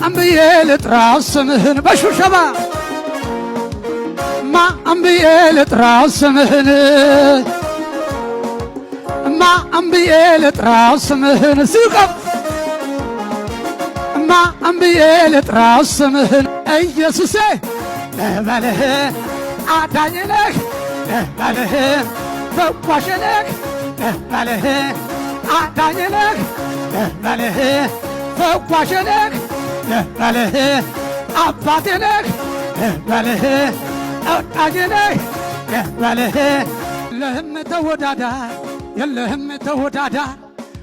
أمبي لتراسمهن بشوشبا ما أمبي لتراسمهن ما أمبي لتراسمهن سيقف ما أمبي لتراسمهن أي يسوسي نباله أدانينك نباله فواشنك نباله أدانينك نباله فواشنك نباله أباتنك نباله أدانينك نباله لهم تودادار يلهم تودادار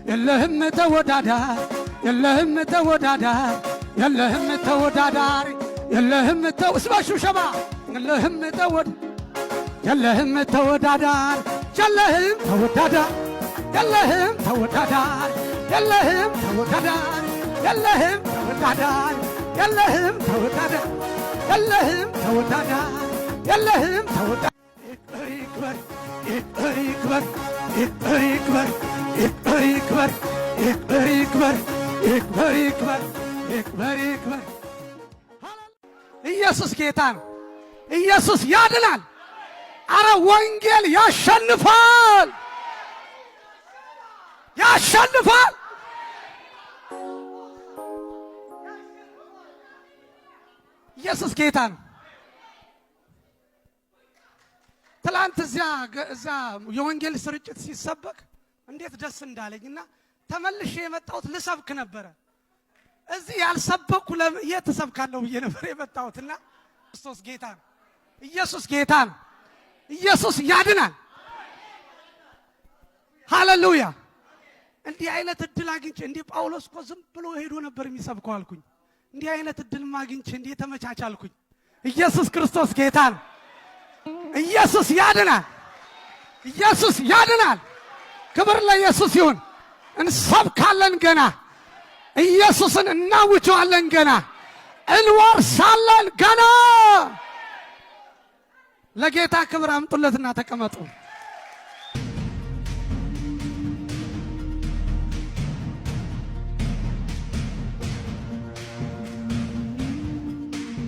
يلهم تودادار يلهم تودادار يلهم تودادار يلهم تو اسمعوا شبا يلهم تود يلهم تودادار يلهم تودادار يلهم تودادار يلهم تودادار يلهم تودادار يلهم تودادار يلهم تودادار يلهم تودادار يكبر يكبر يكبر يكبر يكبر يكبر يكبر يكبر يكبر يكبر يكبر يكبر ኢየሱስ ጌታ ነው። ኢየሱስ ያድናል። አረ ወንጌል ያሸንፋል፣ ያሸንፋል። ኢየሱስ ጌታ ነው። ትላንት እዛ የወንጌል ስርጭት ሲሰበክ እንዴት ደስ እንዳለኝና ተመልሼ የመጣሁት ልሰብክ ነበረ። እዚህ ያልሰበኩ ለየት ተሰብካለሁ ብዬ ነበር የመጣሁትና ክርስቶስ ጌታ ነው። ኢየሱስ ጌታ ነው። ኢየሱስ ያድናል። ሃሌሉያ። እንዲህ አይነት እድል አግኝቼ እንዲህ ጳውሎስ እኮ ዝም ብሎ ሄዶ ነበር የሚሰብከው አልኩኝ። እንዲህ አይነት እድል ማግኝቼ እንዲህ ተመቻቻልኩኝ። ኢየሱስ ክርስቶስ ጌታ ነው። ኢየሱስ ያድናል። ኢየሱስ ያድናል። ክብር ለኢየሱስ ይሁን። እንሰብካለን ገና ኢየሱስን እናውጀዋለን ገና እንወርሳለን ገና። ለጌታ ክብር አምጡለትና ተቀመጡ።